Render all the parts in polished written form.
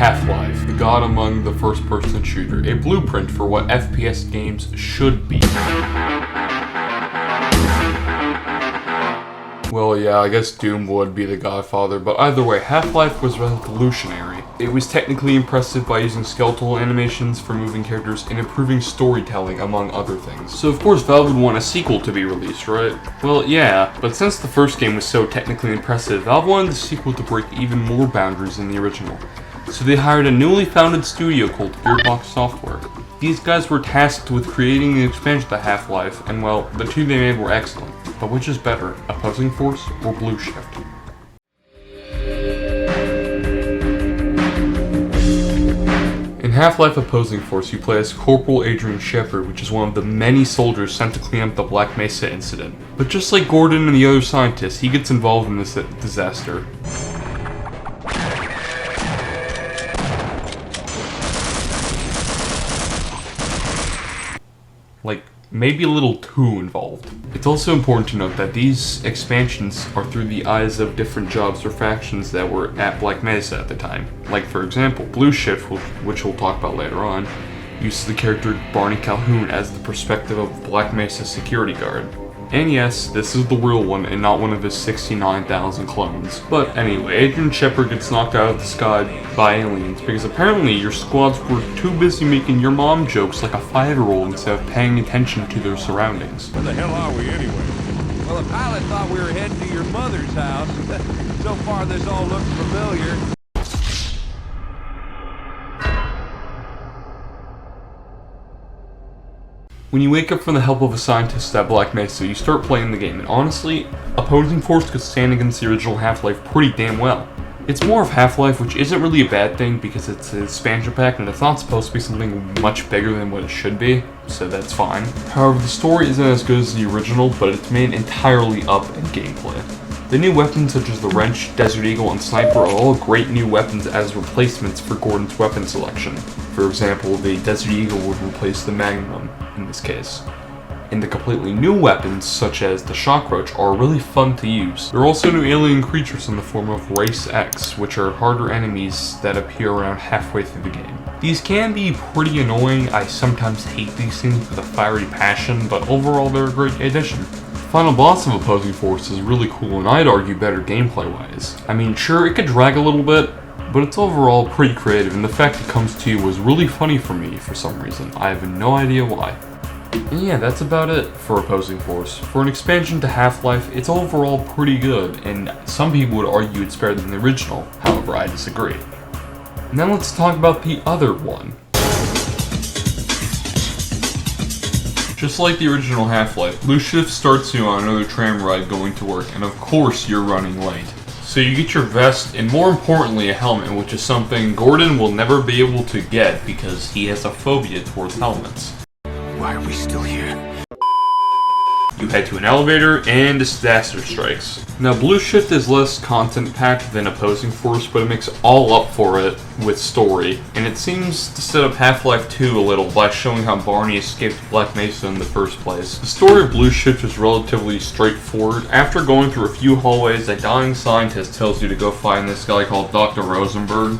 Half-Life, the god among the first-person shooter, a blueprint for what FPS games should be. Well, yeah, I guess Doom would be the godfather, but either way, Half-Life was revolutionary. It was technically impressive by using skeletal animations for moving characters and improving storytelling, among other things. So of course Valve would want a sequel to be released, right? Well, yeah, but since the first game was so technically impressive, Valve wanted the sequel to break even more boundaries than the original. So they hired a newly founded studio called Gearbox Software. These guys were tasked with creating the expansion to Half-Life, and well, the two they made were excellent. But which is better, Opposing Force or Blue Shift? In Half-Life Opposing Force, you play as Corporal Adrian Shepard, which is one of the many soldiers sent to clean up the Black Mesa incident. But just like Gordon and the other scientists, he gets involved in this disaster. Like, maybe a little too involved. It's also important to note that these expansions are through the eyes of different jobs or factions that were at Black Mesa at the time. Like, for example, Blue Shift, which we'll talk about later on, uses the character Barney Calhoun as the perspective of Black Mesa security guard. And yes, this is the real one and not one of his 69,000 clones. But anyway, Adrian Shepard gets knocked out of the sky by aliens because apparently your squads were too busy making your mom jokes like a 5-year-old instead of paying attention to their surroundings. Where the hell are we anyway? Well, the pilot thought we were heading to your mother's house. So far, this all looks familiar. When you wake up from the help of a scientist at Black Mesa, you start playing the game, and honestly, Opposing Force could stand against the original Half-Life pretty damn well. It's more of Half-Life, which isn't really a bad thing because it's an expansion pack and it's not supposed to be something much bigger than what it should be, so that's fine. However, the story isn't as good as the original, but it's made entirely up in gameplay. The new weapons such as the Wrench, Desert Eagle, and Sniper are all great new weapons as replacements for Gordon's weapon selection. For example, the Desert Eagle would replace the Magnum in this case. And the completely new weapons, such as the Shock Roach, are really fun to use. There are also new alien creatures in the form of Race X, which are harder enemies that appear around halfway through the game. These can be pretty annoying. I sometimes hate these things with a fiery passion, but overall they're a great addition. The final boss of Opposing Force is really cool, and I'd argue better gameplay-wise. I mean, sure, it could drag a little bit, but it's overall pretty creative, and the fact it comes to you was really funny for me for some reason. I have no idea why. And yeah, that's about it for Opposing Force. For an expansion to Half-Life, it's overall pretty good, and some people would argue it's better than the original. However, I disagree. Now let's talk about the other one. Just like the original Half-Life, Blue Shift starts you on another tram ride going to work, and of course you're running late. So you get your vest, and more importantly a helmet, which is something Gordon will never be able to get because he has a phobia towards helmets. Why are we still here? You head to an elevator, and disaster strikes. Now, Blue Shift is less content-packed than Opposing Force, but it makes all up for it with story, and it seems to set up Half-Life 2 a little by showing how Barney escaped Black Mesa in the first place. The story of Blue Shift is relatively straightforward. After going through a few hallways, a dying scientist tells you to go find this guy called Dr. Rosenberg.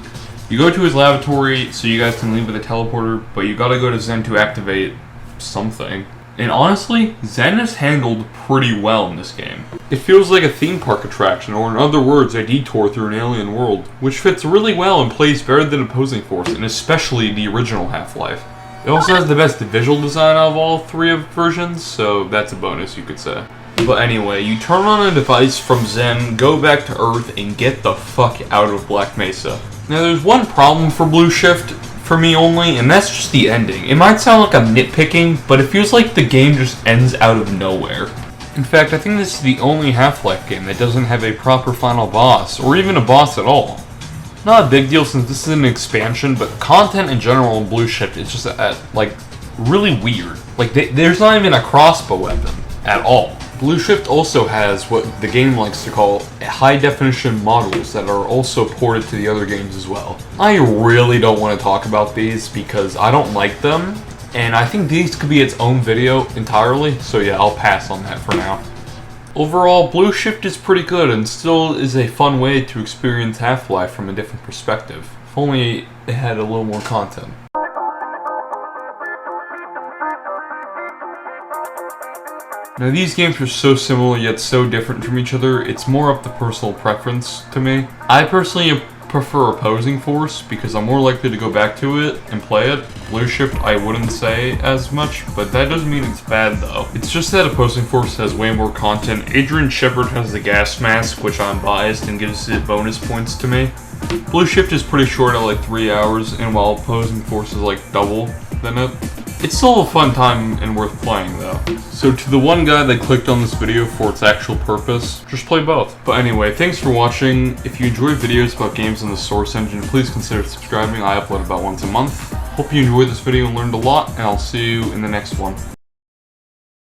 You go to his laboratory so you guys can leave with a teleporter, but you gotta go to Zen to activate something. And honestly, Zen is handled pretty well in this game. It feels like a theme park attraction, or in other words, a detour through an alien world, which fits really well and plays better than Opposing Force, and especially the original Half-Life. It also has the best visual design out of all three of versions, so that's a bonus you could say. But anyway, you turn on a device from Zen, go back to Earth, and get the fuck out of Black Mesa. Now there's one problem for Blue Shift, for me only, and that's just the ending. It might sound like I'm nitpicking, but it feels like the game just ends out of nowhere. In fact, I think this is the only Half-Life game that doesn't have a proper final boss, or even a boss at all. Not a big deal since this is an expansion, but content in general in Blue Shift is just, like, really weird. Like, there's not even a crossbow weapon at all. Blue Shift also has what the game likes to call high-definition models that are also ported to the other games as well. I really don't want to talk about these because I don't like them, and I think these could be its own video entirely, so yeah, I'll pass on that for now. Overall, Blue Shift is pretty good and still is a fun way to experience Half-Life from a different perspective. If only it had a little more content. Now these games are so similar yet so different from each other, it's more up to personal preference to me. I personally prefer Opposing Force because I'm more likely to go back to it and play it. Blue Shift I wouldn't say as much, but that doesn't mean it's bad though. It's just that Opposing Force has way more content. Adrian Shepard has the gas mask, which I'm biased and gives it bonus points to me. Blue Shift is pretty short at like 3 hours, and while Opposing Force is like double than it. It's still a fun time and worth playing though. So to the one guy that clicked on this video for its actual purpose, just play both. But anyway, thanks for watching. If you enjoy videos about games on the Source Engine, please consider subscribing. I upload about once a month. Hope you enjoyed this video and learned a lot, and I'll see you in the next one.